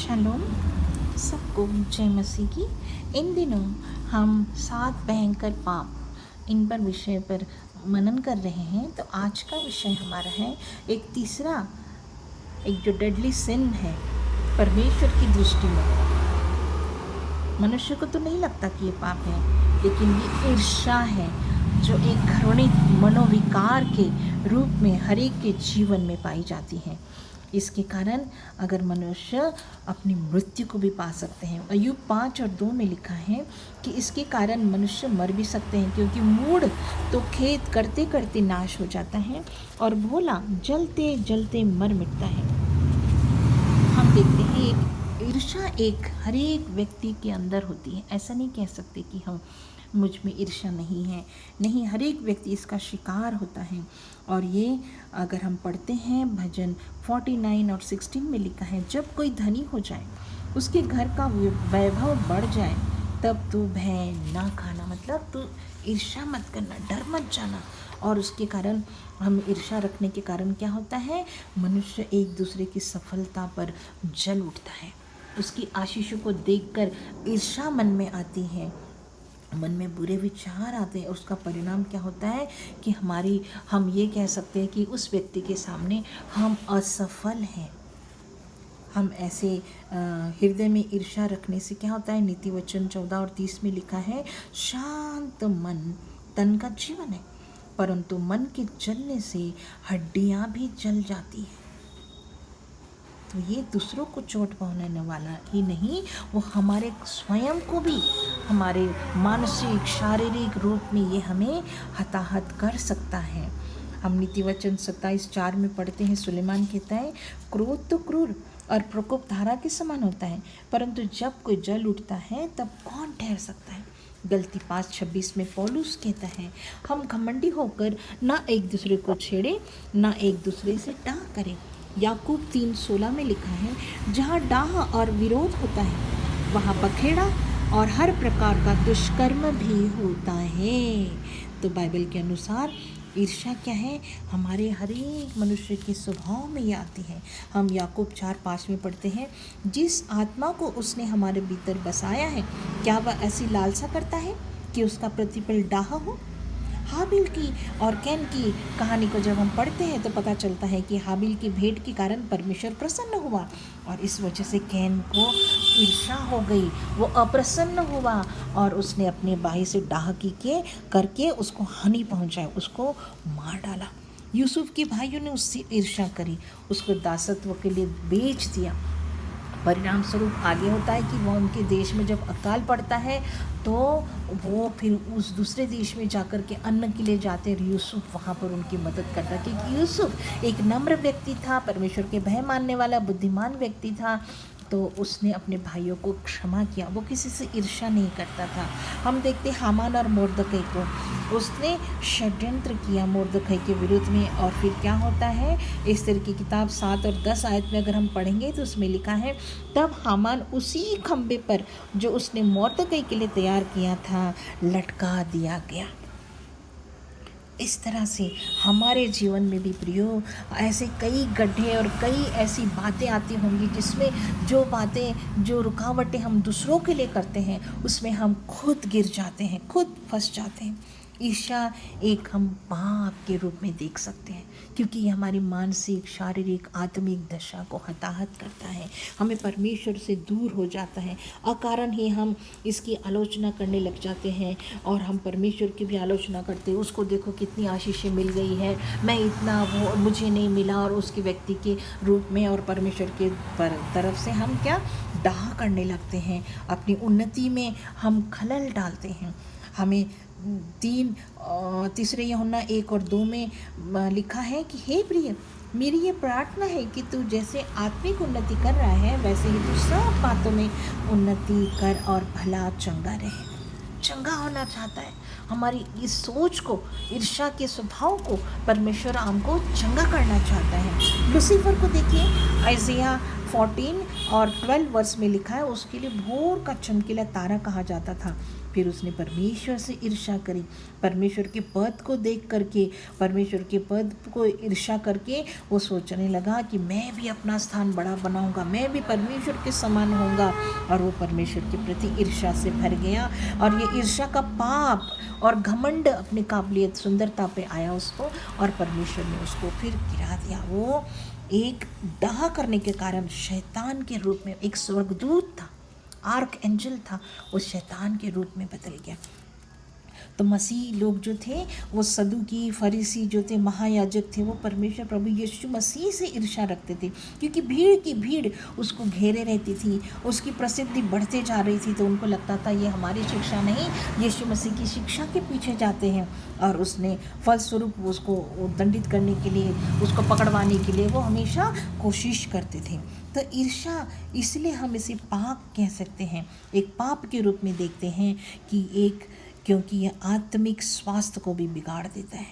Shalom सबको जय मसीह की। इन दिनों हम 7 भयंकर पाप इन पर विषय पर मनन कर रहे हैं। तो आज का विषय हमारा है एक जो डेडली सिन है परमेश्वर की दृष्टि में। मनुष्य को तो नहीं लगता कि ये पाप है, लेकिन ये ईर्ष्या है जो एक घृणित मनोविकार के रूप में हर एक के जीवन में पाई जाती है। इसके कारण अगर मनुष्य अपनी मृत्यु को भी पा सकते हैं। अय्यूब 5:2 में लिखा है कि इसके कारण मनुष्य मर भी सकते हैं, क्योंकि मूढ़ तो खेद करते करते नाश हो जाता है और भोला जलते जलते मर मिटता है। हम देखते हैं ईर्ष्या एक हर एक व्यक्ति के अंदर होती है। ऐसा नहीं कह सकते कि हम मुझ में ईर्ष्या नहीं है, नहीं, हर एक व्यक्ति इसका शिकार होता है। और ये अगर हम पढ़ते हैं भजन 49 और 16 में लिखा है, जब कोई धनी हो जाए, उसके घर का वैभव बढ़ जाए, तब तू भय ना खाना, मतलब तू ईर्ष्या मत करना, डर मत जाना। और उसके कारण हम ईर्ष्या रखने के कारण क्या होता है, मनुष्य एक दूसरे की सफलता पर जल उठता है। उसकी आशीषों को देखकर ईर्ष्या मन में आती है, मन में बुरे विचार आते हैं। उसका परिणाम क्या होता है कि हम ये कह सकते हैं कि उस व्यक्ति के सामने हम असफल हैं। हम ऐसे हृदय में ईर्ष्या रखने से क्या होता है, नीति वचन 14 और 30 में लिखा है, शांत मन तन का जीवन है, परंतु मन के जलने से हड्डियां भी जल जाती हैं। तो ये दूसरों को चोट पहुंचाने वाला ही नहीं, वो हमारे स्वयं को भी, हमारे मानसिक शारीरिक रूप में ये हमें हताहत कर सकता है। हम नीति वचन 27:4 में पढ़ते हैं, सुलेमान कहता है, क्रोध तो क्रूर और प्रकोप धारा के समान होता है, परंतु जब कोई जल उठता है तब कौन ठहर सकता है। गलती 5:26 में पौलुस कहता है, हम घमंडी होकर ना एक दूसरे को छेड़े, ना एक दूसरे से डाह करें। याकूब 3:16 में लिखा है, जहाँ डाह और विरोध होता है वहाँ बखेड़ा और हर प्रकार का दुष्कर्म भी होता है। तो बाइबल के अनुसार ईर्ष्या क्या है, हमारे हर एक मनुष्य के स्वभाव में ये आती है। हम याकूब 4:5 में पढ़ते हैं, जिस आत्मा को उसने हमारे भीतर बसाया है, क्या वह ऐसी लालसा करता है कि उसका प्रतिफल डाह हो। हाबिल की और कैन की कहानी को जब हम पढ़ते हैं तो पता चलता है कि हाबिल की भेंट के कारण परमेश्वर प्रसन्न हुआ और इस वजह से कैन को ईर्ष्या हो गई, वो अप्रसन्न हुआ और उसने अपने भाई से डाह करके उसको हानि पहुंचाई, उसको मार डाला। यूसुफ के भाइयों ने उससे ईर्ष्या करी, उसको दासत्व के लिए बेच दिया। परिणाम स्वरूप आगे होता है कि वह उनके देश में जब अकाल पड़ता है तो वो फिर उस दूसरे देश में जाकर के अन्न के लिए जाते हैं। यूसुफ वहाँ पर उनकी मदद करता है, क्योंकि यूसुफ एक नम्र व्यक्ति था, परमेश्वर के भय मानने वाला बुद्धिमान व्यक्ति था। तो उसने अपने भाइयों को क्षमा किया, वो किसी से ईर्ष्या नहीं करता था। हम देखते हामान और मोर्दकै को, उसने षड्यंत्र किया मोर्दकै के विरुद्ध में, और फिर क्या होता है, एस्तेर की किताब 7 और 10 आयत में अगर हम पढ़ेंगे तो उसमें लिखा है, तब हामान उसी खंबे पर जो उसने मोर्दकै के लिए तैयार किया था लटका दिया गया। इस तरह से हमारे जीवन में भी प्रियो ऐसे कई गड्ढे और कई ऐसी बातें आती होंगी, जिसमें जो रुकावटें हम दूसरों के लिए करते हैं उसमें हम खुद गिर जाते हैं, खुद फंस जाते हैं। ईर्ष्या एक हम पाप के रूप में देख सकते हैं, क्योंकि ये हमारी मानसिक, शारीरिक, आत्मिक दशा को हताहत करता है, हमें परमेश्वर से दूर हो जाता है। अकारण ही हम इसकी आलोचना करने लग जाते हैं और हम परमेश्वर की भी आलोचना करते हैं। उसको देखो कितनी आशीषें मिल गई है, मैं इतना, वो मुझे नहीं मिला, और उसके व्यक्ति के रूप में और परमेश्वर के तरफ से हम क्या डाह करने लगते हैं, अपनी उन्नति में हम खलल डालते हैं। हमें 3 यूहन्ना 1 और 2 में लिखा है कि हे प्रिय, मेरी ये प्रार्थना है कि तू जैसे आत्मिक उन्नति कर रहा है वैसे ही तू सब बातों में उन्नति कर और भला चंगा रहे। चंगा होना चाहता है। हमारी इस सोच को, ईर्ष्या के स्वभाव को परमेश्वर हमको चंगा करना चाहता है। लूसीफर को देखिए, आइज़िया 14 और 12 वर्ष में लिखा है, उसके लिए भोर का चमकीला तारा कहा जाता था। फिर उसने परमेश्वर से ईर्ष्या करी, परमेश्वर के पद को देख करके, परमेश्वर के पद को ईर्ष्या करके वो सोचने लगा कि मैं भी अपना स्थान बड़ा बनाऊंगा, मैं भी परमेश्वर के समान होऊंगा। और वो परमेश्वर के प्रति ईर्ष्या से भर गया, और ये ईर्ष्या का पाप और घमंड अपनी काबिलियत सुंदरता पे आया उसको, और परमेश्वर ने उसको फिर गिरा दिया। वो एक डाह करने के कारण शैतान के रूप में, एक स्वर्गदूत था, आर्क एंजल था, वो शैतान के रूप में बदल गया। तो मसीह लोग जो थे, वो सदूकी फरीसी जो थे, महायाजक थे, वो परमेश्वर प्रभु यीशु मसीह से ईर्ष्या रखते थे, क्योंकि भीड़ की भीड़ उसको घेरे रहती थी, उसकी प्रसिद्धि बढ़ते जा रही थी। तो उनको लगता था ये हमारी शिक्षा नहीं, यीशु मसीह की शिक्षा के पीछे जाते हैं, और उसने फलस्वरूप उसको दंडित करने के लिए, उसको पकड़वाने के लिए वो हमेशा कोशिश करते थे। तो ईर्ष्या, इसलिए हम इसे पाप कह सकते हैं, एक पाप के रूप में देखते हैं कि क्योंकि यह आत्मिक स्वास्थ्य को भी बिगाड़ देता है,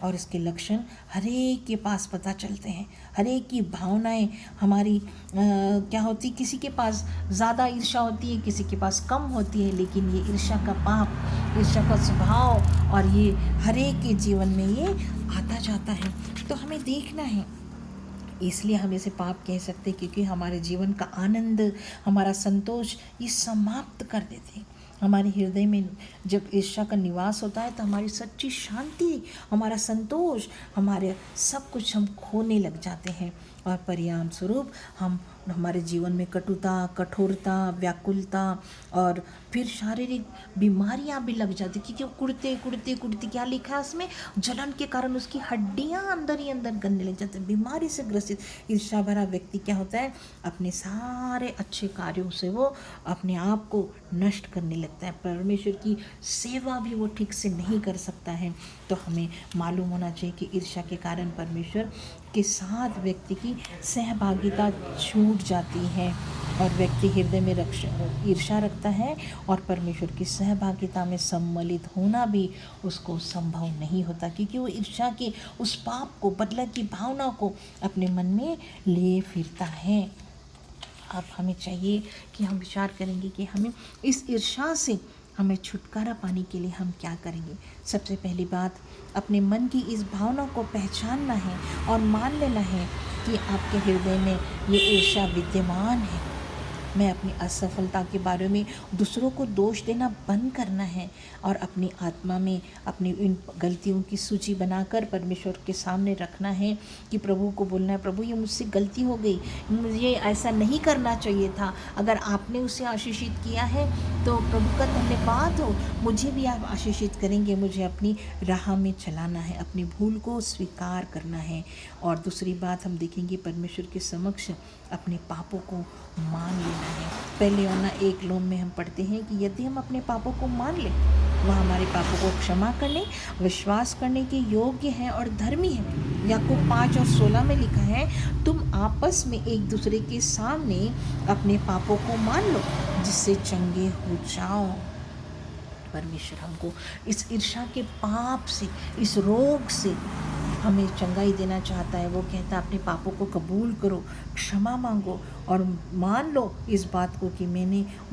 और इसके लक्षण हरेक के पास पता चलते हैं। हरेक की भावनाएं हमारी क्या होती, किसी के पास ज़्यादा ईर्ष्या होती है, किसी के पास कम होती है, लेकिन ये ईर्ष्या का पाप, ईर्ष्या का स्वभाव, और ये हरेक के जीवन में ये आता जाता है। तो हमें देखना है, इसलिए हम इसे पाप कह सकते हैं, क्योंकि हमारे जीवन का आनंद, हमारा संतोष ये समाप्त कर देते हैं। हमारे हृदय में जब ईर्ष्या का निवास होता है, तो हमारी सच्ची शांति, हमारा संतोष, हमारे सब कुछ हम खोने लग जाते हैं, और परिणाम स्वरूप हमारे जीवन में कटुता, कठोरता, व्याकुलता, और फिर शारीरिक बीमारियां भी लग जाती, क्योंकि वो कुड़ते क्या लिखा है उसमें, जलन के कारण उसकी हड्डियां अंदर ही अंदर गलने लग जाती हैं। बीमारी से ग्रसित ईर्ष्या भरा व्यक्ति क्या होता है, अपने सारे अच्छे कार्यों से वो अपने आप को नष्ट करने लगता है, परमेश्वर की सेवा भी वो ठीक से नहीं कर सकता है। तो हमें मालूम होना चाहिए कि ईर्ष्या के कारण परमेश्वर के साथ व्यक्ति की सहभागिता छूट जाती है, और व्यक्ति हृदय में ईर्ष्या रखता है, और परमेश्वर की सहभागिता में सम्मिलित होना भी उसको संभव नहीं होता, क्योंकि वो ईर्ष्या के उस पाप को, बदला की भावना को अपने मन में लिए फिरता है। अब हमें चाहिए कि हम विचार करेंगे कि हमें इस ईर्ष्या से हमें छुटकारा पाने के लिए हम क्या करेंगे। सबसे पहली बात, अपने मन की इस भावना को पहचानना है और मान लेना है कि आपके हृदय में ये ईर्ष्या विद्यमान है। मैं अपनी असफलता के बारे में दूसरों को दोष देना बंद करना है, और अपनी आत्मा में अपनी इन गलतियों की सूची बनाकर परमेश्वर के सामने रखना है, कि प्रभु को बोलना है, प्रभु ये मुझसे गलती हो गई, मुझे ऐसा नहीं करना चाहिए था। अगर आपने उसे आशीषित किया है तो प्रभु का धन्यवाद हो, मुझे भी आप आशीषित करेंगे। मुझे अपनी राह में चलाना है, अपनी भूल को स्वीकार करना है। और दूसरी बात हम देखेंगे, परमेश्वर के समक्ष अपने पापों को मान लेना है। पहले यूहन्ना 1 में हम पढ़ते हैं कि यदि हम अपने पापों को मान लें, वह हमारे पापों को क्षमा करने, विश्वास करने के योग्य है और धर्मी है। याकूब 5:16 में लिखा है, तुम आपस में एक दूसरे के सामने अपने पापों को मान लो, जिससे चंगे हो जाओ। परमेश्वर हमको इस ईर्ष्या के पाप से, इस रोग से हमें चंगाई देना चाहता है। वो कहता है अपने पापों को कबूल करो, क्षमा मांगो, और मान लो इस बात को कि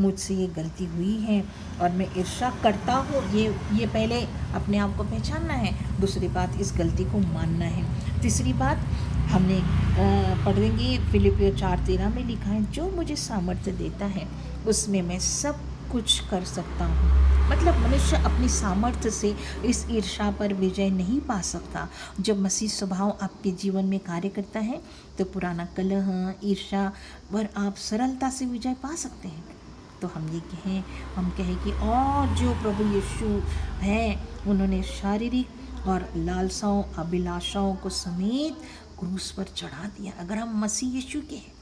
मुझसे ये गलती हुई है और मैं ईर्ष्या करता हूँ। ये पहले अपने आप को पहचानना है। दूसरी बात, इस गलती को मानना है। तीसरी बात हमने पढ़ेंगे, फिलिपियों 4:13 में लिखा है, जो मुझे सामर्थ्य देता है उसमें मैं सब कुछ कर सकता हूँ। मतलब मनुष्य अपनी सामर्थ्य से इस ईर्ष्या पर विजय नहीं पा सकता। जब मसीह स्वभाव आपके जीवन में कार्य करता है, तो पुराना कलह, ईर्ष्या पर आप सरलता से विजय पा सकते हैं। तो हम कहें कि और जो प्रभु यीशु है, उन्होंने शारीरिक और लालसाओं, अभिलाषाओं को समेत क्रूस पर चढ़ा दिया। अगर हम मसीह यीशु के हैं,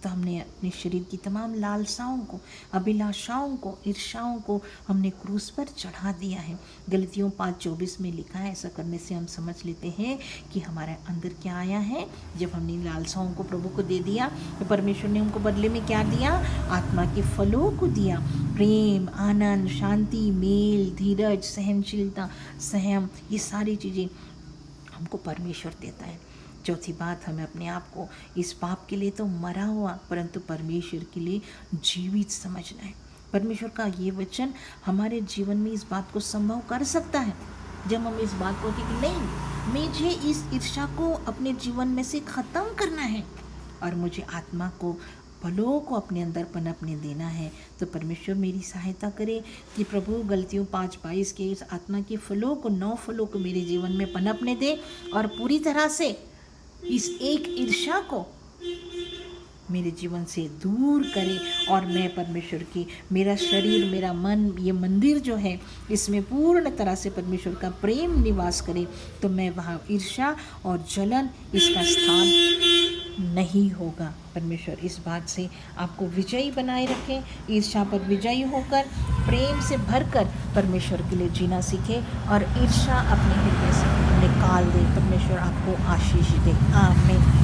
तो हमने अपने शरीर की तमाम लालसाओं को, अभिलाषाओं को, ईर्ष्याओं को हमने क्रूस पर चढ़ा दिया है। गलतियों 5:24 में लिखा है। ऐसा करने से हम समझ लेते हैं कि हमारे अंदर क्या आया है। जब हमने लालसाओं को प्रभु को दे दिया, तो परमेश्वर ने हमको बदले में क्या दिया? आत्मा के फलों को दिया। प्रेम, आनंद, शांति, मेल, धीरज, सहनशीलता, संयम, ये सारी चीज़ें हमको परमेश्वर देता है। चौथी बात, हमें अपने आप को इस पाप के लिए तो मरा हुआ परंतु परमेश्वर के लिए जीवित समझना है। परमेश्वर का ये वचन हमारे जीवन में इस बात को संभव कर सकता है जब हम इस बात को कि नहीं, मुझे इस ईर्ष्या को अपने जीवन में से ख़त्म करना है और मुझे आत्मा को फलों को अपने अंदर पनपने देना है। तो परमेश्वर मेरी सहायता करे कि प्रभु गलतियों 5:22 के इस आत्मा के फलों को 9 फलों को मेरे जीवन में पनपने दे और पूरी तरह से इस एक ईर्ष्या को मेरे जीवन से दूर करे और मैं परमेश्वर की, मेरा शरीर, मेरा मन, ये मंदिर जो है, इसमें पूर्ण तरह से परमेश्वर का प्रेम निवास करे, तो मैं वहाँ ईर्ष्या और जलन इसका स्थान नहीं होगा। परमेश्वर इस बात से आपको विजयी बनाए रखें, ईर्ष्या पर विजयी होकर प्रेम से भरकर परमेश्वर के लिए जीना सीखे और ईर्ष्या अपने हृदय से निकाल दे। परमेश्वर आपको आशीष दे। आमीन।